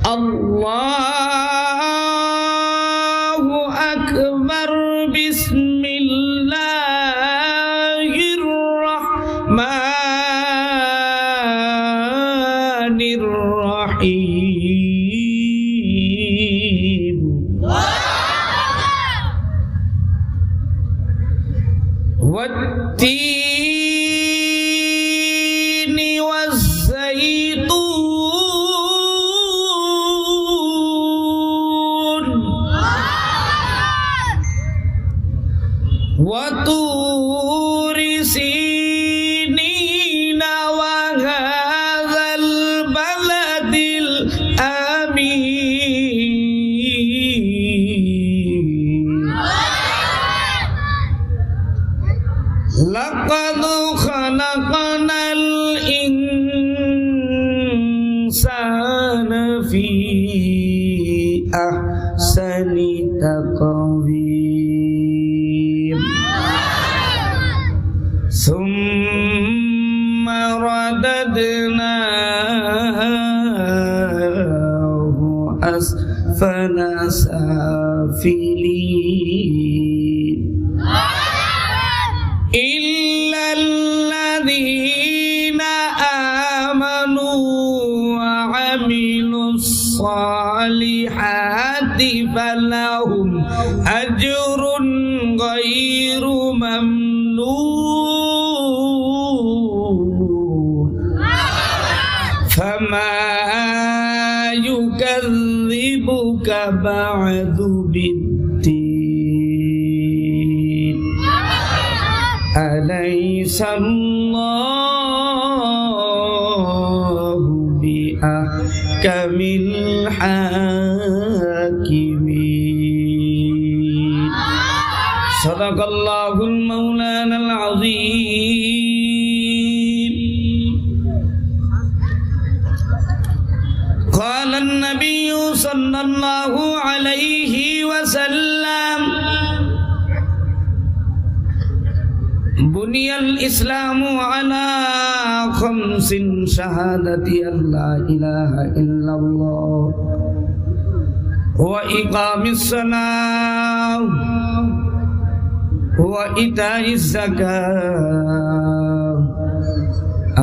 আল্লাহু আকবার বিসমিল্লাহির রাহমানির রাহিম والتين والزيتون وطور سينين وهذا البلد الأمين لقد خلقنا الإنسان في أحسن تقويم ثم رددناه أسفل سافلين إلا الذين آمنوا وعملوا الصالحات فلهم أجر غير ممنون فما يكذبك بعد بالدين أليس الله بأحكم الحاكمين صدق الله المولانا العظيم قال النبي صلى الله عليه وسلم بني الإسلام على خمس شهادة أن لا إله إلا الله وإقام الصلاة وإيتاء الزكاة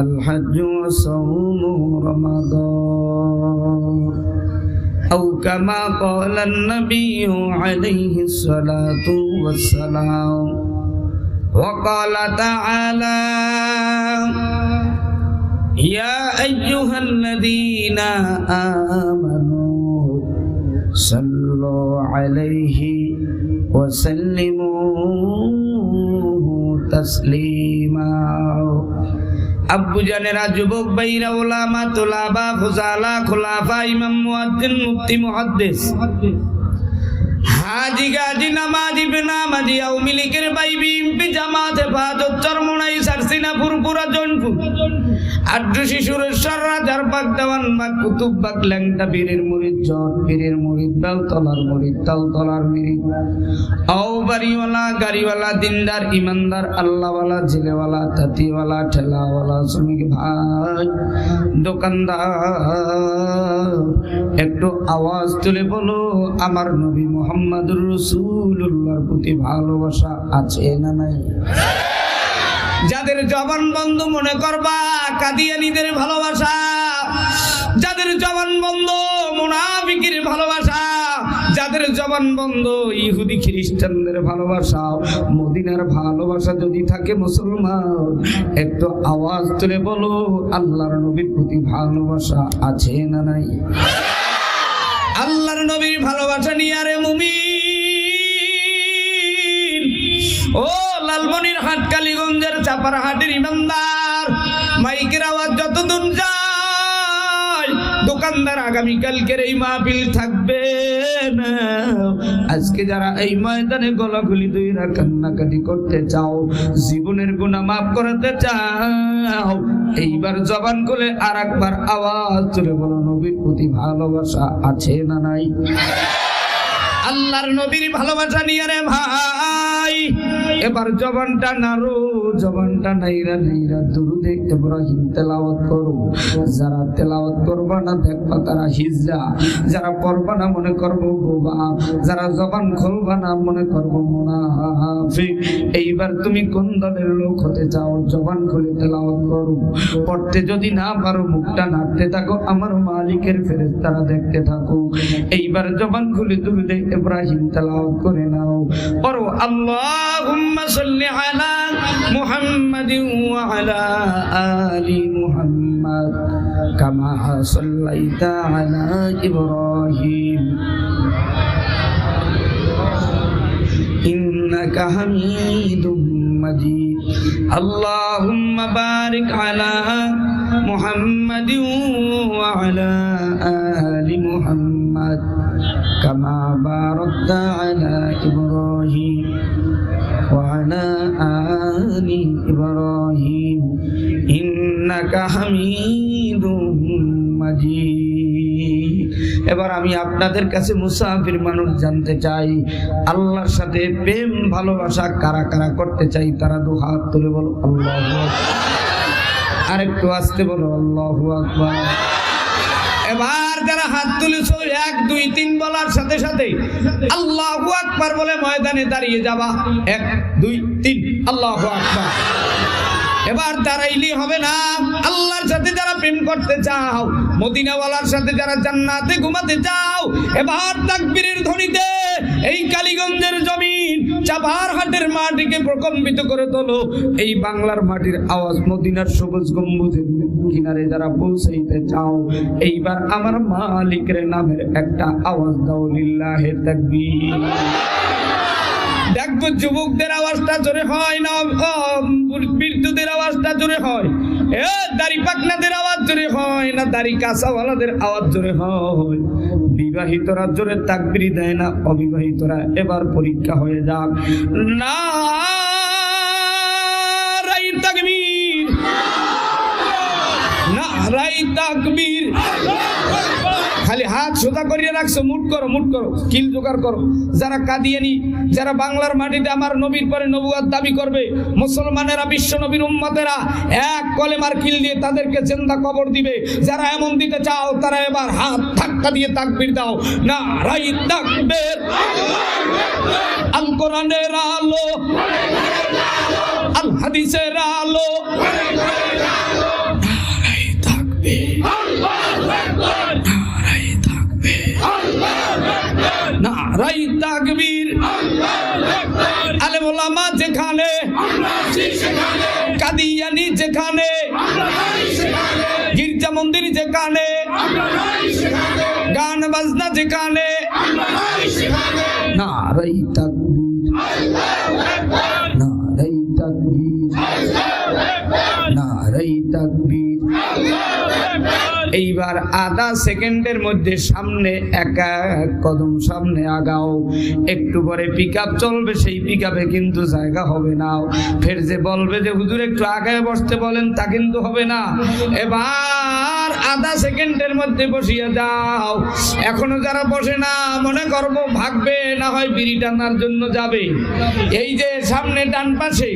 الحج وصوم رمضان أو كما قال النبي عليه الصلاة والسلام وقال تعالى يا أيها الذين آمنوا صلوا عليه وسلموا تسليما আব্বু জানেরা, যুবক ভাইরা, উলামা, তুলাবা, ফুজালা, খুলাফা, ইমাম, মুয়াজ্জিন, মুফতি, মুহাদ্দিস, হাজি, গাজী, নামাজি, বেনামাজি, আওয়ামী লীগের ভাই, বিএনপি, জামাত, হেফাজত, চরমোনাই, সারসিনাপুর, পুরা জৌনপুর, আড্ডু, শিশুরেশ্বর, রাজারবাগ, দেওয়ানবাগ, কুতুববাগ, ল্যাংটা, পীরের মুরিদ, জন পীরের মুরিদ, বেলতলার মুরিদ, তালতলার মুরিদ, আও বাড়িওয়ালা, গাড়িওয়ালা, দিনদার, ইমানদার, আল্লাহওয়ালা, ঝিলেওয়ালা, তাঁতিওয়ালা, ঠেলাওয়ালা, শ্রমিক ভাই, দোকানদার, একটু আওয়াজ তুলে বলো, আমার নবী মুহাম্মদুর রাসূলুল্লাহর প্রতি ভালোবাসা আছে না নাই? যাদের জবান বন্ধ মনে করবা কাদিয়ানীদের ভালোবাসা, যাদের জবান বন্ধ মুনাফিকের ভালোবাসা, যাদের জবান বন্ধ ইহুদি খ্রিস্টানদের ভালোবাসা, মদিনার ভালোবাসা যদি থাকে মুসলমান, একটু আওয়াজ তুলে বলো, আল্লাহর নবীর প্রতি ভালোবাসা আছে না নাই? আল্লাহর নবীর ভালোবাসা নিয়ে আরে মুমিন, ও লালমনির হাট, কালীগঞ্জের চাপার হাটের ইমানদার, মাইকের আওয়াজ যতদূর যায়, দোকানদার, আগামীকালকের এই মাহফিল থাকবে না। আজকে যারা এই ময়দানে গলাগুলি দইরা কান্নাকাটি করতে চাও, জীবনের গুনাহ মাফ করতে চাও, এইবার জবান খুলে আর একবার আওয়াজ তুলে বলো, নবীর প্রতি ভালোবাসা আছে না নাই? আল্লাহর নবীর ভালোবাসা নিয়ে রে ভাই এবার জবানটা নাড়ো, জবানটা নাইরা নাইরা দুরুদে ইব্রাহিম তেলাওয়াত করো। যারা তেলাওয়াত করবা না দেখবা তারা হিজড়া, যারা পড়বা না মনে করবো বোবা, যারা জবান খুলবা না মনে করবো মুনাফিক। এইবার তুমি কোন দলের লোক হতে চাও? জবান খুলে তেলাওয়াত করো। পড়তে যদি না পারো মুখটা নাড়তে থাকো, আমার মালিকের ফেরেশতারা দেখতে থাকো। এইবার জবান খুলে দুরুদে ইব্রাহিম তেলাওয়াত করে নাও। পড়ো আল্লাহুম্মা সাল্লি আলা মুহাম্মাদিন ওয়া আলা আলি মুহাম্মাদ কামা সাল্লাইতা আলা ইব্রাহিম ইন্নাকা হামিদুম মাজিদ। আল্লাহুম্মা বারিক আলা মুহাম্মাদিন ওয়া আলা আলি মুহাম্মাদ কামা বারাকতা আলা ইব্রাহিম ওয়া আলা আলি ইব্রাহিম ইন্নাকা হামিদুম মাজিদ। এবার আমি আপনাদের কাছে মুসাফির মানুষ জানতে চাই, আল্লাহর সাথে প্রেম ভালোবাসা কারা কারা করতে চাই তারা দু হাত তুলে বলো আল্লাহু আকবার। আরেকটু আস্তে বলো আল্লাহু আকবার। এবার যারা হাত তুলেছো 1 2 3 বলার সাথে সাথে আল্লাহু আকবার বলে ময়দানে দাঁড়িয়ে যাবা। 1 2 3 আল্লাহু আকবার। এবার দাঁড়াইলেই হবে না, আল্লাহর সাথে যারা প্রেম করতে চাও, মদিনাওয়ালার সাথে যারা জান্নাতে ঘুমাতে চাও, এবার তাকবীরের ধ্বনিতে এই কালীগঞ্জের জমিন চাপারহাটের মাটিকে প্রকম্পিত করে তোলো। এই বাংলার মাটির আওয়াজ মদিনার সবুজ গম্বুজের কিনারে যারা পৌঁছাইতে চাও, এইবার আমার মালিকের নামের একটা আওয়াজ দাও, লিল্লাহে তাকবীর। দেখবো যুবকদের আওয়াজটা জোরে হয় না, বৃদ্ধদের আওয়াজটা জোরে হয়, দাড়ি পাকনাদের আওয়াজ জোরে হয় না, দাড়ি কাঁচাওয়ালাদের আওয়াজ জোরে হয়। বিবাহিতরা জোরে তাকবীর দেয় না, অবিবাহিতরা এবার পরীক্ষা হয়ে যাক। নারাই তাকবীর, নারাই তাকবীর। খালি হাত সোজা করিয়ে রাখছো, মুট করো, মুট করো, কিল জোগাড় করো। যারা কাদিয়ানি, যারা বাংলার মাটিতে আমার নবীর পরে নবুয়ত দাবি করবে, মুসলমানেরা, বিশ্ব নবীর উম্মতেরা এক কলেমার কিল দিয়ে তাদেরকে জিন্দা কবর দিবে। যারা এমন দিতে চাও তারা এবার হাত ধাক্কা দিয়ে তাকবীর দাও। নারাই তাকবীর। আল কোরআনের আলো, আল হাদিসের আলো, নারাই তাকবীর, নারাই তাকবীর। আলেম ওলামা যেখানে, কাদিয়ানি যেখানে, গির্জা মন্দির যেখানে, গান বাজনা যেখানে, নারাই তাকবীর, নারাই তাকবীর, নারাই তাকবীর। এইবার আধা সেকেন্ডের মধ্যে সামনে এক এক কদম সামনে আগাও। একটু পরে পিকআপ চলবে, সেই পিকআপে কিন্তু জায়গা হবে না। ফের যে বলবে যে হুজুর একটু আগায় বসতে বলেন, তা কিন্তু হবে না। এবার আধা সেকেন্ডের মধ্যে বসিয়ে যাও। এখনো যারা বসে না মনে করবো ভাগবে, না হয় বিড়ি টানার জন্য যাবে। এই যে সামনে ডান পাশে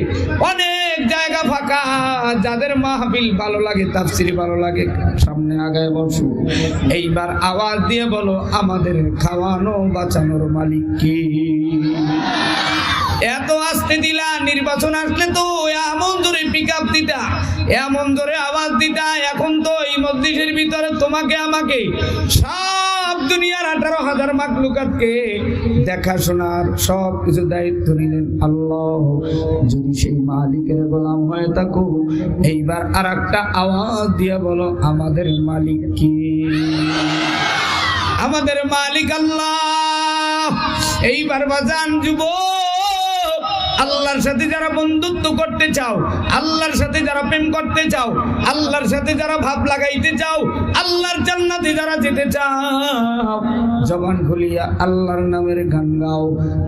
অনেক জায়গা ফাঁকা, যাদের মাহফিল ভালো লাগে, তাফসীর ভালো লাগে, সামনে আগায় বসো। এইবার আওয়াজ দিয়ে বলো, আমাদের খাওয়ানো বাঁচানোর মালিক কে? এত আসতে দিলা, নির্বাচন আসলে তো এমন জোরে পিকআপ দিতা, এমন জোরে আওয়াজ দিতা। এখন তো এই মজলিসের ভিতরে তোমাকে আমাকে সব দুনিয়ার 18,000 মাখলুকাতকে দেখাশোনার সব কিছু দায়িত্ব নিলেন আল্লাহ। যদি সেই মালিকের গোলাম হয়ে থাকো, এইবার আর একটা আওয়াজ দিয়ে বলো, আমাদের মালিক কি? আমাদের মালিক আল্লাহ। এইবার বাজান যুবক, আল্লাহর সাথে যারা বন্ধুত্ব করতে চাও, আল্লাহর সাথে যারা প্রেম করতে চাও, আল্লাহর সাথে যারা ভাব লাগাইতে চাও, আল্লাহর জান্নাতে যারা যেতে চাও, জবান খুলিয়া আল্লাহর নামের গান গাও।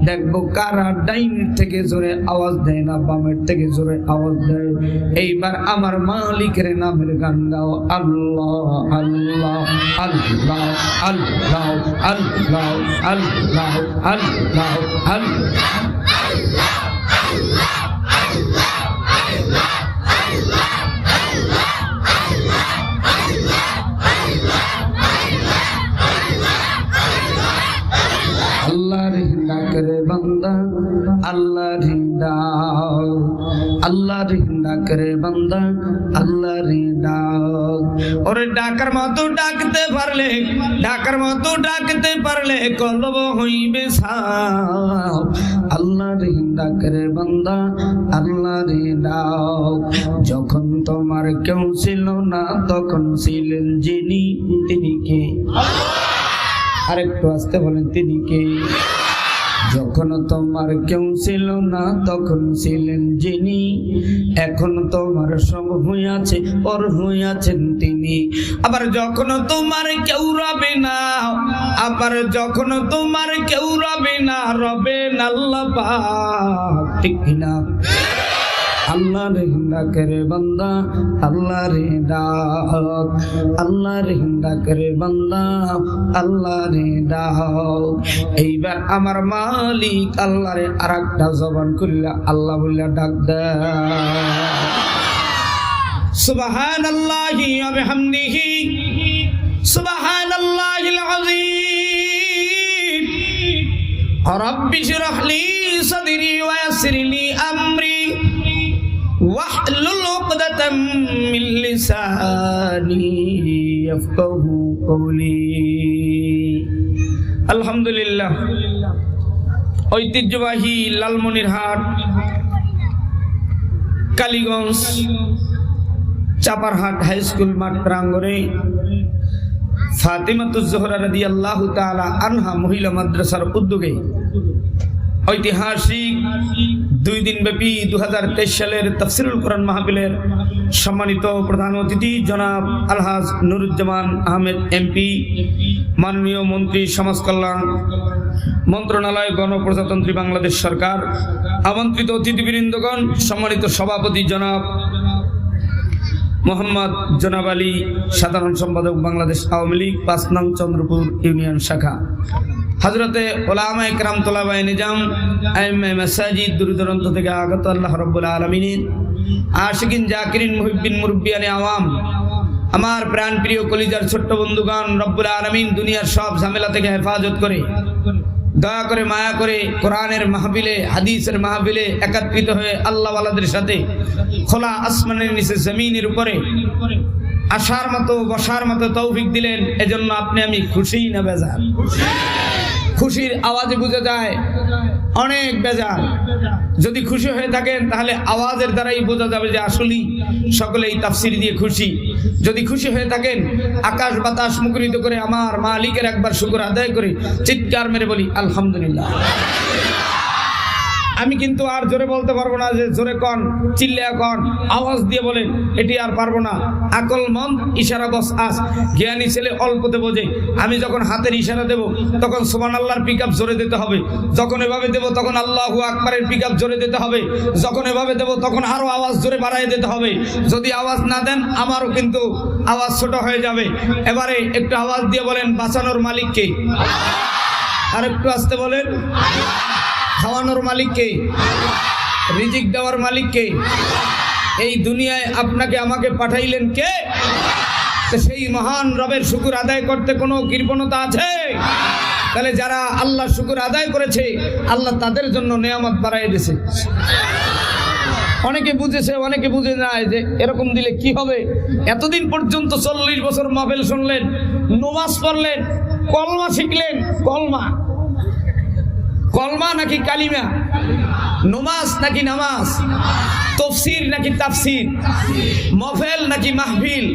দেখবো কারা ডাইন থেকে জোরে আওয়াজ দেয় না, বামের থেকে জোরে আওয়াজ দেয়। এইবার আমার মালিকের নামের গান গাও। আল্লাহ আল্লাহ আল্লাহ আল্লাহ আল্লাহ আল্লাহ আল্লাহ আল্লাহ। আল্লাহর ডাকরে বান্দা আল্লাহর ডাক, আল্লাহর ডাকরে বান্দা আল্লাহর ডাক। ওরে ডাকার মতো ডাকতে পারলে, ডাকার মতো ডাকতে পারলে কলব হইবে সাফ। আল্লাহর ডাকরে বান্দা আল্লাহর ডাক। যখন তোমার কেউ ছিল না তখন ছিলেন যিনি, তিনি কে? আরেকটু আসতে বলেন, তিনি কে? যখন তোমার কেউ ছিল না তখন ছিলেন যিনি, এখন তোমার সব হইয়াছে পর হইয়াছেন তিনি। আবার যখন তোমার কেউ রবে না, আবার যখন তোমার কেউ রবে না, রবেন আল্লাহ পাক, ঠিক কিনা? আল্লাহর ডাকরে বান্দা আল্লাহর ডাক, আল্লাহর ডাকরে বান্দা আল্লাহর ডাক। এইবার আমার মালিক আল্লাহরে আরেকটা জবান খুললা আল্লাহ বললা ডাক দেয়, সুবহানাল্লাহি ওয়া বিহামদিহি সুবহানাল্লাহিল আযীম। রব্বি ইশরাহ লি সাদরি ওয়া ইয়াসসির লি আমরি ওয়াহলুল উকদাতাম মিন লিসানি ইয়াফকাহু কওলি। আলহামদুলিল্লাহ, ঐতিহ্যবাহী লালমনিরহাট কালীগঞ্জ চাপারহাট হাই স্কুল মাঠ প্রাঙ্গণে ফাতিমাতুজ জোহরা রাদিয়াল্লাহু তাআলা আনহা মহিলা মাদ্রাসার উদ্যোগে ঐতিহাসিক 2 দিন ব্যাপী 2023 সালের তাফসিরুল কোরআন মাহফিলের সম্মানিত প্রধান অতিথি জনাব আলহাজ নুরুজ্জামান আহমেদ এমপি, মাননীয় মন্ত্রী সমাজ কল্যাণ মন্ত্রণালয় গণপ্রজাতন্ত্রী বাংলাদেশ সরকার, আমন্ত্রিত অতিথিবৃন্দগণ, সম্মানিত সভাপতি জনাব মোহাম্মদ জনাব আলী, সাধারণ সম্পাদক বাংলাদেশ আওয়ামী লীগ 5 নং চন্দ্রপুর ইউনিয়ন শাখা, হযরতে উলামা ইকরাম তোলাবায়ে নিজাম আইম্মায়ে মাসাজিদ, দূরদূরান্ত থেকে আগত আল্লাহ রাব্বুল আলামিনের আশিকিন জাকিরিন মুহিব্বিন মুরব্বিয়ানে আওয়াম, আমার প্রাণ প্রিয় কলিজার ছোট্ট বন্ধুগণ, রব্বুল আলামিন দুনিয়ার সব ঝামেলা থেকে হেফাজত করে দয়া করে মায়া করে কোরআনের মাহফিলে হাদিসের মাহফিলে একত্রিত হয়ে আল্লাহ ওয়ালাদের সাথে খোলা আসমানের নিচে জমিনের উপরে আসার মতো বসার মতো তৌফিক দিলেন। এজন্য আপনি আমি খুশি না বেজার? খুশির আওয়াজে বোঝা যায় অনেক বেজার। যদি খুশি হয়ে থাকেন তাহলে আওয়াজের দ্বারাই বোঝা যাবে যে আসলেই সকলেই তাফসীর দিয়ে খুশি। যদি খুশি হয়ে থাকেন আকাশ বাতাস মুখরিত করে আমার মালিকের একবার শুকর আদায় করে চিৎকার মেরে বলি আলহামদুলিল্লাহ। আমি কিন্তু আর জোরে বলতে পারবো না, যে জোরে কন, চিল্লিয়া কন, আওয়াজ দিয়ে বলেন, এটি আর পারবো না। আকল মন ইশারা বস আস, জ্ঞানী ছেলে অল্পতে বোঝে। আমি যখন হাতের ইশারা দেব তখন সুবহানাল্লাহর পিকআপ জোরে দিতে হবে, যখন এভাবে দেব তখন আল্লাহু আকবারের পিকআপ জোরে দিতে হবে, যখন এভাবে দেব তখন আরো আওয়াজ জোরে বাড়ায় দিতে হবে। যদি আওয়াজ না দেন আমারও কিন্তু আওয়াজ ছোট হয়ে যাবে। এবারে একটু আওয়াজ দিয়ে বলেন বাঁচানোর মালিক কে? আর একটু আসতে বলেন খাওয়ানোর মালিক কে? রিজিক দেওয়ার মালিক কে? এই দুনিয়ায় আপনাকে আমাকে পাঠাইলেন কে? তো সেই মহান রবের শুকর আদায় করতে কোনো কৃপণতা আছে? তাহলে যারা আল্লাহ শুকর আদায় করেছে আল্লাহ তাদের জন্য নেয়ামত বাড়াই দিয়েছে। অনেকে বুঝেছে, অনেকে বুঝে যায় যে এরকম দিলে কি হবে। এতদিন পর্যন্ত 40 বছর মাহফিল শুনলেন, নামাজ পড়লেন, কলমা শিখলেন। কলমা নাকি কালিমা? নামাজ নাকি নামাজ? তাফসীর নাকি তাফসীর? মাহফিল নাকি মাহফিল?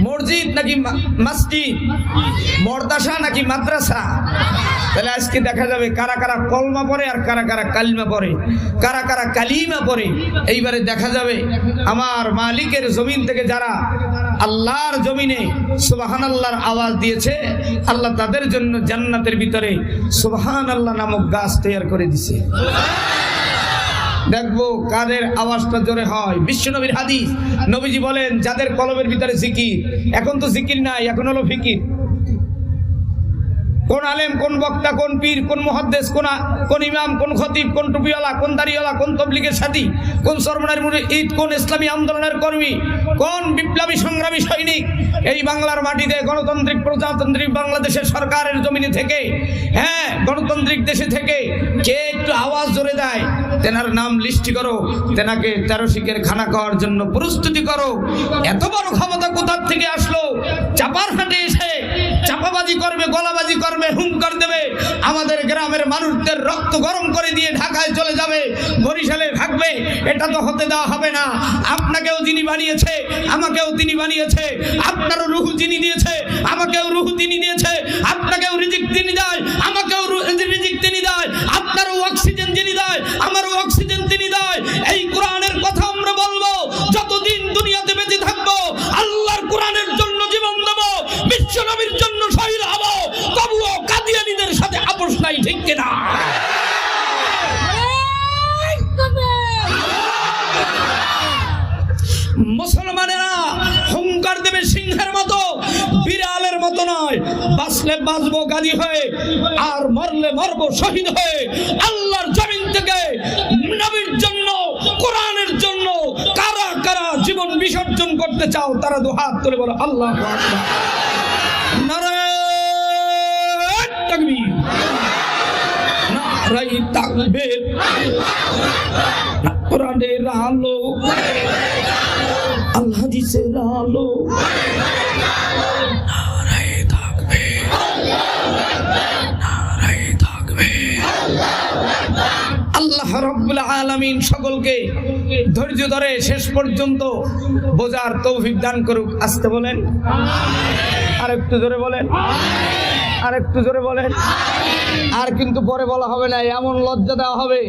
মসজিদ নাকি মসজিদ? মাদ্রাসা নাকি মাদ্রাসা? তাহলে আজকে দেখা যাবে কারা কারা কলমা পড়ে আর কারা কারা কালিমা পড়ে, কারা কারা কালিমা পড়ে। এইবারে দেখা যাবে আমার মালিকের জমিন থেকে যারা আল্লাহর জমিনে সুবহানাল্লাহর আওয়াজ দিয়েছে, আল্লাহ তাদের জন্য জান্নাতের ভিতরে সুবহানাল্লাহ নামক গাছ তৈরি করে দিয়েছে। দেখবো কাদের আওয়াজটা জোরে হয়। বিশ্বনবীর হাদিস, নবীজি বলেন যাদের কলবের ভিতরে জিকির, এখন তো জিকির নাই, এখন হলো ফিকির। কোন আলেম, কোন বক্তা, কোন পীর, কোন মুহাদ্দিস, কোন ইমাম, কোন খতিব, কোন টুপিওয়ালা, কোন দাড়িওয়ালা, কোন তবলিগের সাথী, কোন সরমনের মুরিদ, কোন ইসলামী আন্দোলনের কর্মী, কোন বিপ্লবী সংগ্রামী সৈনিক এই বাংলার মাটিতে গণতান্ত্রিক প্রজাতান্ত্রিক বাংলাদেশের সরকারের জমিনে থেকে, হ্যাঁ গণতান্ত্রিক দেশে থেকে কে একটু আওয়াজ জোরে দেয়, তেনার নাম লিস্টি করো, তেনাকে 13 শিকের খানা খাওয়ার জন্য প্রস্তুতি করো। এত বড় ক্ষমতা কোথা থেকে আসলো? চাপার হাটে এসে চাপাবাজি করবে, গলাবাজি করবে, হুঙ্কার দেবে, আমাদের গ্রামের মানুষদের রক্ত গরম করে দিয়ে ঢাকায় চলে যাবে, বরিশালে থাকবে। এটা তো হতে দেওয়া হবে না। আপনাকেও যিনি বানিয়েছে, আমাকেও তিনি বানিয়েছে, আপনারও রুহু যিনি দিয়েছে, আমাকেও রুহু তিনি দিয়েছে, আপনাকেও রিজিক তিনি দেয়, আমাকেও রিজিক তিনি দেয়, আপনারও অক্সিজেন যিনি দেয়, আমারও অক্সিজেন তিনি দেয়। এই কোরআনের কথা আমরা বলবো, যতদিন দুনিয়াতে বেঁচে থাকবো আল্লাহর কোরআনের জন্য জীবন দেব, বিশ্ব নবীর জন্য শহীদ হব, তবুও কাদিয়ানীদের সাথে আপোষ নাই, ঠিক কিনা? মুসলমানেরা হুঙ্কার দেবে সিংহের মতো, বিড়ালের মতো নয়। বাঁচলে বাঁচবো গাজী হয়ে, আর মরলে মরবো শহীদ হয়ে। আল্লাহর জমিন থেকে নবীর জন্য, কোরআনের জন্য কারা কারা জীবন বিসর্জন করতে চাও তারা দুহাত তুলে বলো আল্লাহু আকবার। নারায়ে তাকবীর, নারায়ে তাকবীর। কোরআনের আলো, আল হাদিসের আলো, নারায়ে তাকবীর, নারায়ে তাকবীর। আল্লাহ রাব্বুল আলামিন সকলকে ধৈর্য ধরে শেষ পর্যন্ত বোঝার তৌফিক দান করুক। আসতে বলেন, আর একটু জোরে বলেন, আর একটু জোরে বলেন। আর কিন্তু পরে বলা হবে না, এমন লজ্জা দেওয়া হবে।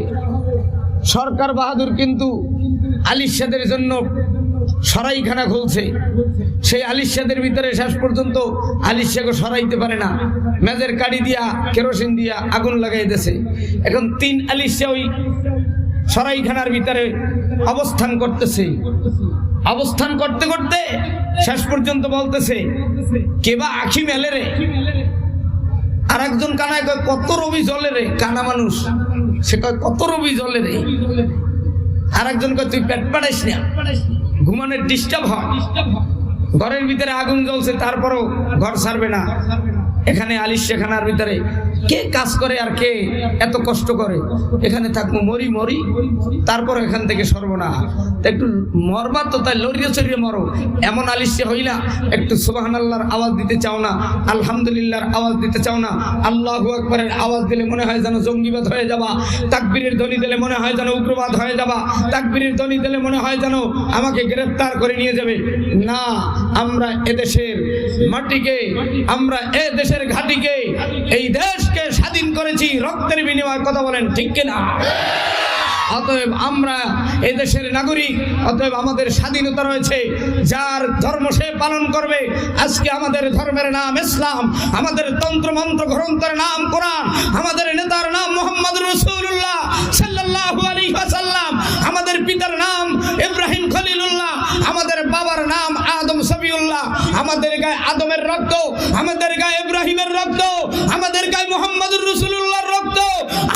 সরকার বাহাদুর কিন্তু আলিশাদের জন্য সরাইখানা খুলছে, সেই আলিশাদের ভিতরে শেষ পর্যন্ত আলিশাকে সরাইতে পারে না, মেজের কাঠি দিয়া কেরোসিন দিয়া আগুন লাগাই দিয়েছে। এখন 3 আলিশা ওই সরাইখানার ভিতরে অবস্থান করতেছে। অবস্থান করতে করতে শেষ পর্যন্ত বলতেছে, কেবা আখি মেলে রে। আর একজন কানায় কয়, কত রবি জ্বলে রে। কানা মানুষ, সে কয় কত রবি জ্বলে রে। আর একজন কয়, তুই পেট পাড়াইস না, ঘুমানোর ডিস্টার্ব হয়। ঘরের ভিতরে আগুন জ্বলছে, তারপরও ঘর ছাড়বে না। এখানে আলিশাখানার ভিতরে কে কাজ করে আর কে এত কষ্ট করে? এখানে থাকবো, মরি মরি, তারপর এখান থেকে সর্বনা। একটু মরবা তো তাই লড়িয়ে চড়িয়ে মরো। এমন আলিশা হইলা একটু সুবহানাল্লাহর আওয়াজ দিতে চাও না, আলহামদুলিল্লাহর আওয়াজ দিতে চাও না। আল্লাহু আকবারের আওয়াজ দিলে মনে হয় যেন জঙ্গিবাদ হয়ে যাবা, তাকবীরের ধ্বনি দিলে মনে হয় যেন উগ্রবাদ হয়ে যাবা, তাকবীরের ধ্বনি দিলে মনে হয় যেন আমাকে গ্রেফতার করে নিয়ে যাবে। না, আমরা এদেশের মাটিকে, আমরা এদেশের ঘাটিকে, এই দেশকে স্বাধীন করেছি রক্তের বিনিময়ে। কথা বলেন ঠিক কিনা? অতএব আমরা এদেশের নাগরিক, অতএব আমাদের স্বাধীনতা রয়েছে। যার ধর্ম সে পালন করবে। আজকে আমাদের ধর্মের নাম ইসলাম, আমাদের তন্ত্র মন্ত্র গ্রন্থের নাম কোরআন, আমাদের নেতার নাম মুহাম্মদ রাসূলুল্লাহ সাল্লাল্লাহু আলাইহি ওয়াসাল্লাম, আমাদের পিতার নাম ইব্রাহিম খলিলুল্লাহ, আমাদের বাবার নাম আদম সফিউল্লাহ। আমাদের গায়ে আদমের রক্ত, আমাদের গায়ে ইব্রাহিমের রক্ত, আমাদের গায়ে মুহাম্মদুর রাসূলুল্লাহর রক্ত।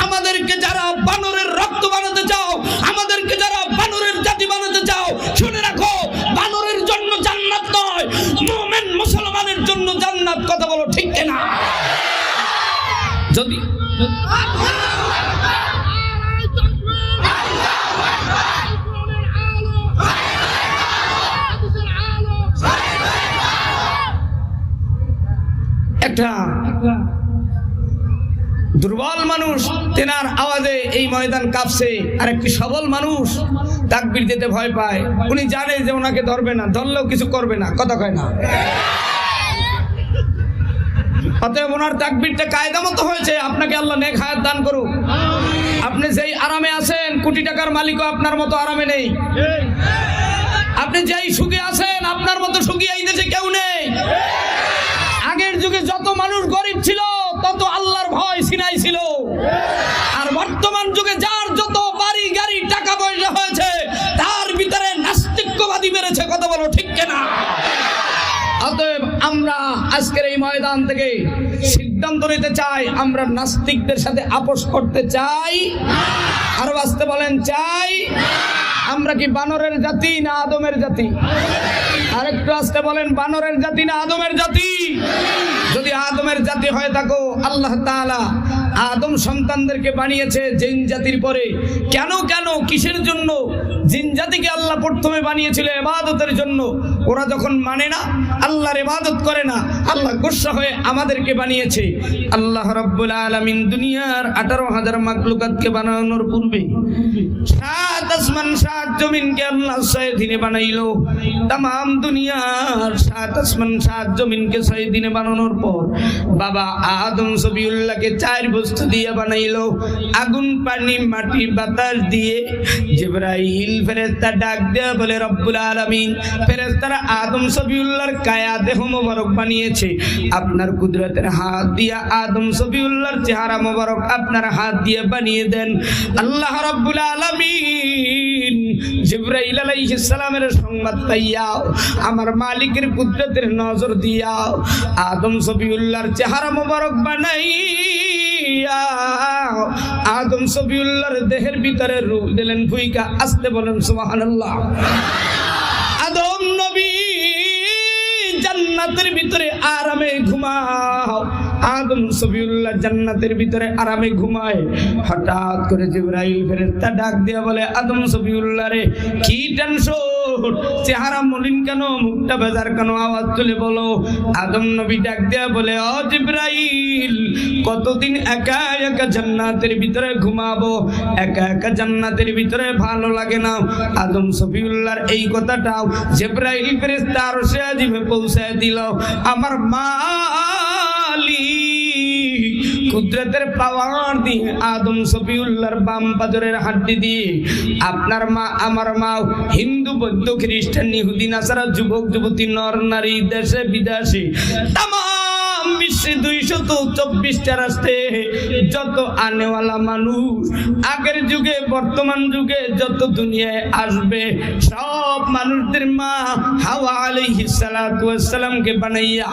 আমাদেরকে যারা বানরের রক্ত বানাতে চাও, আমাদেরকে যারা বানরের জাতি বানাতে চাও, শুনে রাখো, বানরের জন্য জান্নাত নয়, মুমিন মুসলমানের জন্য জান্নাত। কথা বলো ঠিক কিনা? যদি একটা দুর্বল মানুষ, তেনার আওয়াজে এই ময়দান কাঁপছে, আর একটি সবল মানুষ তাকবীর দিতে ভয় পায়। উনি জানে যে ওনাকে ধরবে না, ধরলেও কিছু করবে না, কথা কয় না। অতএব ওনার তাকবীরটা কায়দা মতো হয়েছে। আপনাকে আল্লাহ নেক হায়াত দান করুক। আপনি যেই আরামে আছেন, কোটি টাকার মালিকও আপনার মতো আরামে নেই। আপনি যেই সুখে আছেন, আপনার মতো সুখী এই দেশে কেউ নেই। আগের যুগে যত মানুষ গরিব ছিল, তত আল্লাহর ভয় সিনাই ছিল। আর বর্তমান যুগে যার যত বাড়ি গাড়ি টাকা পয়সা হয়েছে, তার ভিতরে নাস্তিক্যবাদী বেড়েছে। কথা বলো ঠিক কিনা? অতএব আমরা আজকের এই ময়দান থেকে সিদ্ধান্ত নিতে চাই, আমরা নাস্তিকদের সাথে আপোষ করতে চাই? আরো আসতে বলেন, চাই? আমরা কি বানরের জাতি না আদমের জাতি? আরেকটু আসতে বলেন, বানরের জাতি না আদমের জাতি? যদি আদমের জাতি হয়ে থাকো, আল্লাহ তাআলা আদম সন্তানদেরকে বানিয়েছে জিন জাতির পরে। কেন কেন কিসের জন্য? জিন জাতিকে আল্লাহ প্রথমে বানিয়েছিল ইবাদতের জন্য। ওরা যখন মানে না, আল্লাহর ইবাদত করে না, আল্লাহ গুসা হয়ে আমাদেরকে বানিয়েছে। আল্লাহ রাব্বুল আলামিন দুনিয়ার 18,000 মাখলুকাতকে বানানোর পূর্বে 7 আসমান 7 জমিনকে আল্লাহ 6 দিনে বানাইলো। तमाम দুনিয়ার 7 আসমান 7 জমিনকে 6 দিনে বানানোর পর বাবা আদম সবিউল্লাহকে 4 বস্তু দিয়ে বানাইলো, আগুন, পানি, মাটি, বাতাস দিয়ে। জিবরাইল ফেরেশতা ডাক দেয়া বলে, রব্বুল আলামিন, ফেরেশতারা আদম সবিউল্লাহর কায়া দেহ মোবারক বানিয়েছে, আপনার কুদরতের হাত দিয়া আদম সবিউল্লাহর চেহারা মোবারক আপনার হাত দিয়ে বানিয়ে দেন। আল্লাহ রাব্বুল আলামিন জিবরাইল আলাইহিস সালামের সংবাদ পাইয়া আমার মালিকের কুদরতের নজর দিয়া আদম সবিউল্লাহর চেহারা মোবারক বানাইয়া আদম সবিউল্লাহর দেহের ভিতরে রূহ দিলেন ভুইকা। আসতে বলেন সুবহানাল্লাহ। আদম নবী জান্নাতের ভিতরে আরামে ঘুমাও। আদম সবিউল্লাহ জান্নাতের ভিতরে আরামে ঘুমায়। হঠাৎ করে জিবরাইল ফেরেশতা ডাক দিয়া বলে, আদম সবিউল্লাহ রে, কি টেনশন, চেহারা মলিন কেন, মুখটা বেজার কেন, আওয়াজ তুলে বলো। আদম নবী ডাক দিয়া বলে, ও জিবরাইল, কতদিন একা একা জান্নাতের ভিতরে ঘুমাবো, একা একা জান্নাতের ভিতরে ভালো লাগে না। আদম সবিউল্লাহর এই কথাটাও জিবরাইল ফেরেশতা আরশে আজিমে পৌঁছায় দিল। আমার মালিক কুদরতের পাওয়ার দিয়ে আদম সফিউল্লাহর বাম পাজরের হাড্ডি দিয়ে আপনার মা, আমার মা, হিন্দু, বৌদ্ধ, খ্রিস্টান, ইহুদি, নাসারা, যুবক যুবতী, নর নারী, দেশে বিদেশে, তামাম বিশ্বে 224টা রাষ্ট্রে যত আনেওয়ালা মানুষ, আগের যুগে বর্তমান যুগে যত দুনিয়ায় আসবে, সব মানুষদের মা হাওয়া আলাইহিস সালাতু ওয়াস সালামকে বানাইয়া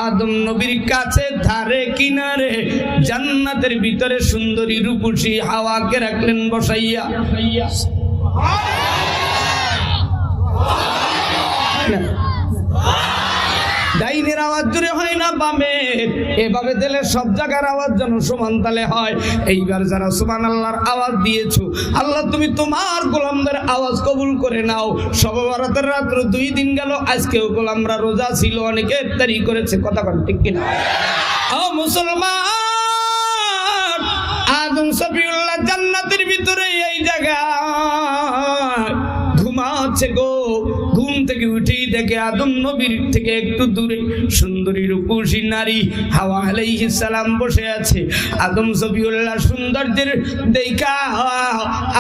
আদম নবীর কাছে ধারে কিনারে জান্নাতের ভিতরে সুন্দরী রূপসী হাওয়াকে রাখলেন বসাইয়া। ডাইনের আওয়াজ জোরে হয় না বামের, এভাবে দিলে সব জায়গার আওয়াজ যেন সমান তালে হয়। এইবার যারা সুবহানাল্লাহর আওয়াজ দিয়েছো, আল্লাহ তুমি তোমার গোলামদের আওয়াজ কবুল করে নাও। শবে বরাতের রাত 2 দিন গেল, আজকেও গোলামরা রোজা ছিল, অনেকে ইফতারি করেছে, কথা বল ঠিক কিনা? ও মুসলমান, আদম সফিউল্লাহ জান্নাতের ভিতরে এই জায়গায় ঘুমাচ্ছে গো। ঘুম থেকে উঠেই দেখে আদম নবীর থেকে একটু দূরে সুন্দরী রূপসী নারী হাওয়া আলাইহিস সালাম বসে আছে। আদম সফিউল্লাহ সৌন্দর্যের দেখা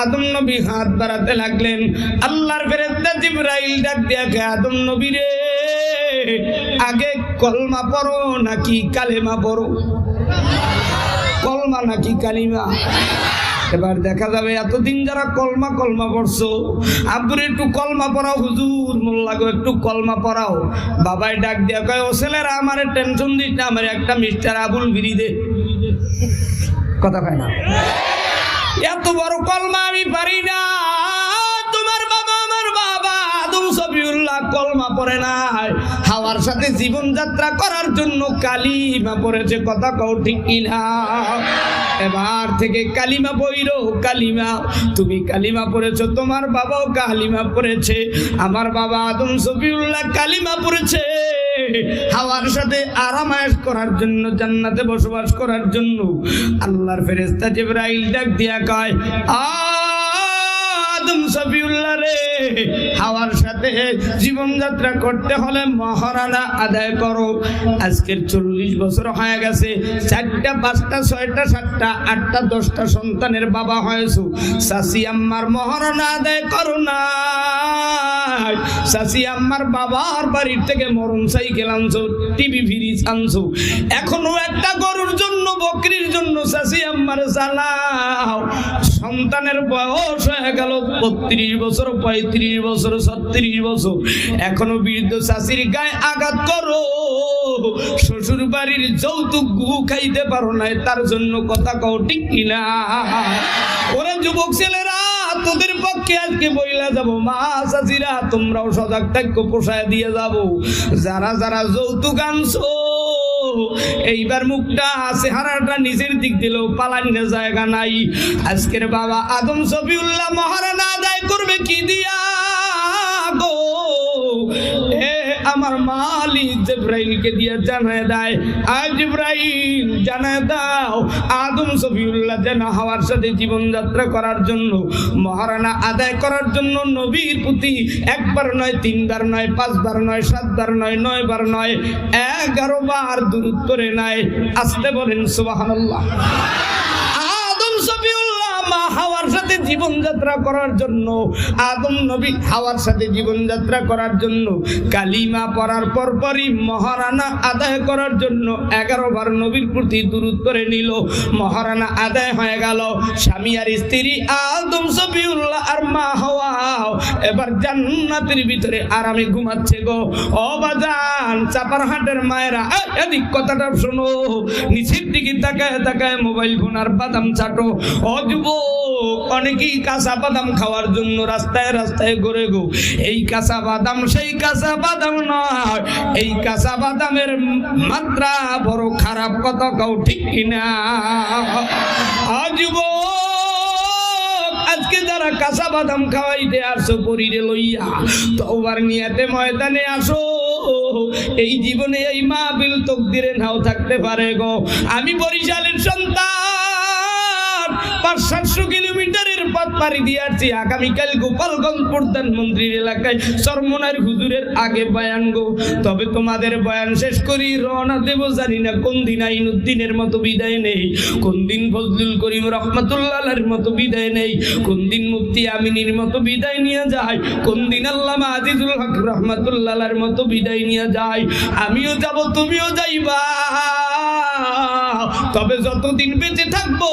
আদম নবী হাত বাড়াতে লাগলেন। আল্লাহর ফেরেশতা জিবরাইল ডাক দিয়া কে, আদম নবী রে, আগে কলমা পড়ো নাকি কালেমা পড়ো? কলমা নাকি কালিমা? এবার দেখা যাবে এতদিন যারা কলমা কলমা পড়ছো, আব্বুরে একটু কলমা পড়াও, হুজুর মোল্লা গো একটু কলমা পড়াও। বাবাই ডাক দিয়া কয়, ও ছেলেরা আমারে টেনশন দিস না, আমার একটা মিস্টার আবুল বিড়ি দে। কথা কয় না? এত বড় কলমা আমি পারি না। তোমার বাবা, আমার বাবা আদম সফিউল্লাহ কলমা পড়ে নাই, হাওয়ার সাথে জীবন যাত্রা করার জন্য কালিমা পড়েছে। কথা কও ঠিক কিনা? এবার থেকে কালিমা পড়ো, কালিমা। তুমি কালিমা পড়েছো, তোমার বাবাও কালিমা পড়েছে। আমার বাবা আদম সফিউল্লাহ কালিমা পড়েছে হাওয়ার সাথে আরামায়েশ করার জন্য, জান্নাতে বসবাস করার জন্য। আল্লাহর ফেরেশতা জিবরাইল ডাক দিয়া কয়, আদম সফিউল্লাহ রে, হাওয়ার সাথে জীবনযাত্রা করতে হলে মহারানা আদায় করো। আজকের 40 বছর হয়ে গেছে, 4টা 5টা 6টা 7টা 8টা 10টা সন্তানের বাবা হয়েছো, শাশি আম্মার মহারানা আদায় করো না। শাশি আম্মার বাবার বাড়ির থেকে মরণ সাইকেল আনছো, টিভি ফ্রিজ আনছো, এখনো একটা গরুর জন্য, বকরির জন্য শাশি আম্মার চালাও। সন্তানের বয়স হয়ে গেল 32 বছর, 35 বছর, 36 বছর, এখনো বৃদ্ধ চাষির গায়ে আঘাত করো, শ্বশুর বাড়ির যৌতুক গু খাইতে পারো না, তার জন্য কথা কও ঠিক কিনা? ওরা যুবক ছেলেরা, তোদের পক্ষে আজকে বইলা যাব, মা চাচিরা তোমরাও সজাগ থাকো, পোষায় দিয়ে যাব। যারা যারা যৌতুক আনছো, এইবার মুখটা চেহারাটা নিচের দিক দিলেও পালানোর জায়গা নাই। আজকের বাবা আদম সফিউল্লাহ মহারানা আদায় করবে কি দিয়া গো? আমার মালিক জিবরাইলকে দিয়ে জানায় দেয়, আয় জিবরাইল জানায় দাও আদম সফিউল্লাহ যেন হাওয়ার সাথে জীবনযাত্রা করার জন্য, মহারানা আদায় করার জন্য নবীর প্রতি 1 বার নয়, 3 বার নয়, 5 বার নয়, 7 বার নয়, 9 বার নয়, 11 বার দুরূদ করে নেয়। আসতে বলেন সুবহানাল্লাহ। আদম সফিউল্লাহ মা হাওয়ার সাথে জীবনযাত্রা করার জন্য, আদম নবী হাওয়ার সাথে জীবনযাত্রা করার জন্য কালিমা পড়ার পরপরই মহারানা আদায় করার জন্য 11 বার নবীর প্রতি দুরূদ করে নিল। মহারানা আদায় হয়ে গেল। স্বামী আর স্ত্রী আদম সফিউল্লাহ আর মা হাওয়া এবার জান্নাতের ভিতরে আরামে ঘুমাচ্ছে গো। ও বাজান, চাপার হাটের মায়েরা এদিক কথাটা শোনো, নিচের দিকে তাকায় তাকায় মোবাইল ফোন আর বাদাম চাটো। ও যুবক, অনেকেই কাঁচা বাদাম খাওয়ার জন্য রাস্তায় রাস্তায় ঘুরে গো। এই কাঁচা বাদাম সেই কাঁচা বাদাম নয়, এই কাঁচা বাদামের মাত্রা বড় খারাপ, কথা কও ঠিক কিনা? যুবক, আজকে যারা কাঁচা বাদাম খাওয়াইতে আসো পরিরে লইয়া, তওবার নিয়াতে ময়দানে আসো। এই জীবনে এই মাহফিল তকদিরে নাও থাকতে পারে গো। আমি বরিশালের সন্তান, 500-700 কিলোমিটারের পথ পাড়ি দিয়ে আসছি। আগামীকাল গোপালগঞ্জ প্রধানমন্ত্রীর এলাকায় চরমনার হুজুরের আগে বয়ান গো। তবে তোমাদের বয়ান শেষ করি রওনা দেব, জানি না কোন দিন আইনুদ্দিনের মতো বিদায় নেই, কোন দিন ফজলুল করিম রহমাতুল্লাহর মতো বিদায় নেই, কোন দিন মুফতি আমিনীর মতো বিদায় নিয়ে যায়, কোন দিন আল্লামা আজিজুল হক রহমাতুল্লাহর মতো বিদায় নিয়ে যায়। আমিও যাব, তুমিও যাইবা। তবে যতদিন বেঁচে থাকবো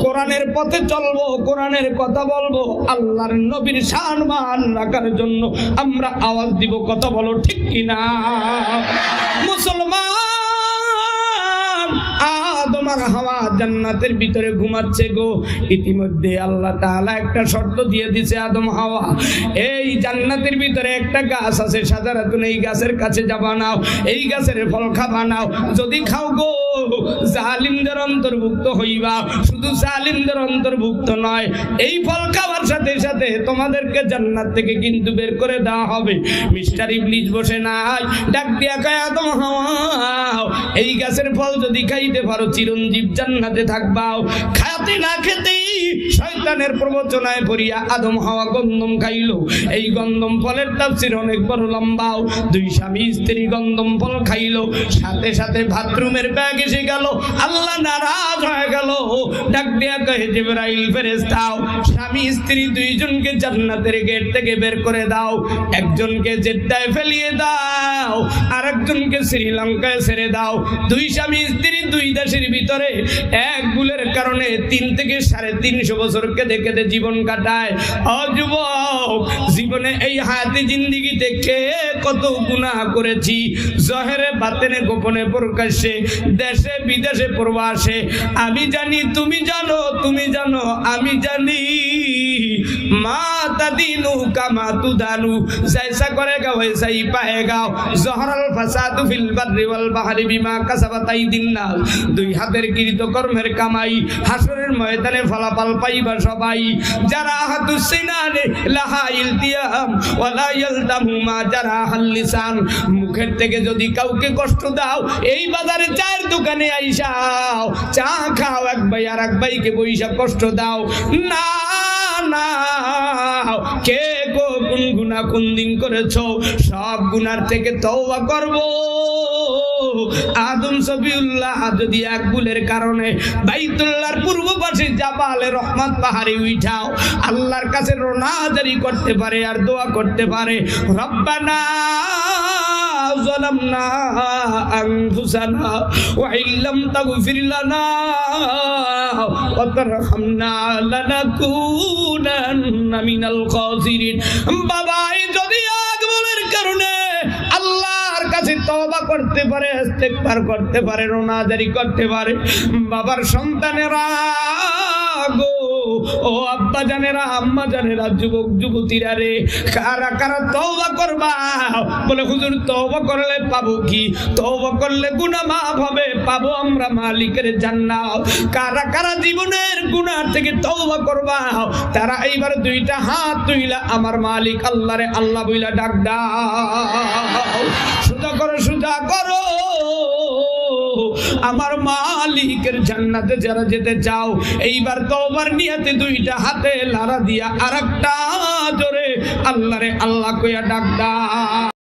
কোরআনের পথে চলবো, কোরআনের কথা বলবো, আল্লাহর নবীর সম্মান রাখার জন্য আমরা আওয়াজ দিব। কথা বলো ঠিক কিনা? মুসলমান, আদম আর হাওয়া জান্নাতের ভিতরে ঘুমাচ্ছে গো। ইতিমধ্যে আল্লাহ তাআলা একটা শর্ত দিয়ে দিয়েছে, আদম হাওয়া এই জান্নাতের ভিতরে একটা গাছ আছে শাজারাতুন, এই গাছের কাছে যাবা নাও, এই গাছের ফল খাবা নাও। যদি খাও গো জালিমদের অন্তর্ভুক্ত হইবা। শুধু জালিমদের অন্তর্ভুক্ত নয়, এই ফল খাওয়ার সাথে সাথে তোমাদেরকে জান্নাত থেকে কিন্তু বের করে দেওয়া হবে। মিস্টার ইবলিস বসে নাই, ডাক দিয়া কয়, আদম হাওয়া এই গাছের ফল যদি খাইতে পারো চিরঞ্জীব জান্নাতে থাকবাও। খাতে না খেতেই শয়তানের প্রবচনায় পড়িয়া আদম হাওয়া গন্ধম খাইলো। এই গন্ধম ফলের তাফসীর অনেক বড় লম্বাও। 2 স্বামী স্ত্রী গন্ধম ফল খাইলো, সাথে সাথে বাথরুমের ব্যাগ এসে গেল। আল্লাহ নারাজ হয়ে গেল, ডাক দিয়া কহে, জিবরাইল ফেরেশতাও স্বামী স্ত্রী 2 জনকে জান্নাতের গেট থেকে বের করে দাও। একজনকে জেদ্দায় ফেলিয়ে দাও, আর একজনকে শ্রীলঙ্কায় ছেড়ে দাও। 2 স্বামী স্ত্রী 2 দেশের ভিতরে এক ভুলের কারণে 3 থেকে 350 বছর কেঁদে কেঁদে জীবন কাটায়। যুবক, জীবনে এই হায়াতে জিন্দিগিতে কে কত গুনাহ করেছি, জহেরে বাতেনে গোপনে প্রকাশ্যে, দেশে বিদেশে প্রবাসে। আমি জানি, তুমি জানো, তুমি জানো, আমি জানি। মা তাদিনু কামা তুদানু, জৈসা করেগা वैसा ही पाएगा। জহরাল ফাসাদু ফিল বাররি ওয়াল বাহরি বিমা কাসাবাত আইদিন নাস। 2 হাতের কৃতকর্মের কামাই, হাসরের ময়দানে ফলাফল পাইবা সবাই। যারা হাতুস সিনানে লাহা ইলতিয়াম ওয়ালা ইয়ালতামু মা যারা হাল লিসান। মুখের থেকে যদি কাউকে কষ্ট দাও, এই বাজারে চায়ের দোকানে আইসাও, চা খাও, এক ভাই আর এক ভাইকে বইসা কষ্ট দাও না। কে গো কোন গুনাহ কোন দিন করেছো, সব গুনার থেকে তওবা করব। আদম সফিউল্লাহ যদি এক ভুলের কারণে বাইতুল্লাহর পূর্ব পাশে জাবালে রহমত পাহাড়ে উঠাও, আল্লাহর কাছে রোনাজারি করতে পারে আর দোয়া করতে পারে, রব্বানা যালামনা আনফুসানা ওয়া ইল্লাম তাগফির লানা ওয়া তারহামনা লানাকুনান্না মিনাল খাসিরিন। বাবা যদি আগমনের কারণে আল্লাহর কাছে তওবা করতে পারে, ইস্তেগফার করতে পারে, রোনাজারি করতে পারে, বাবার সন্তানেরা গো, ও আব্বা জানেরা, আম্মা জানেরা, যুবক যুবতীরা রে, কারা কারা তওবা করবা? বলে হুজুর তওবা করলে পাবো কি? তওবা করলে গুনাহ মাফ হবে, পাবো আমরা মালিকের জান্নাত। কারা কারা জীবনের গুনাহ থেকে তওবা করবা? তারা এইবার দুইটা হাত তুইলা আমার মালিক আল্লাহরে আল্লাহ বইলা ডাক দাও। সুজা করো, সুজা করো, আমার মালিকের জান্নাতে যারা যেতে চাও এইবার তওবার নিয়তে দুইটা হাতে লাড়া দিয়া আরেকটা জোরে আল্লাহরে আল্লাহ কইয়া ডাক দাও।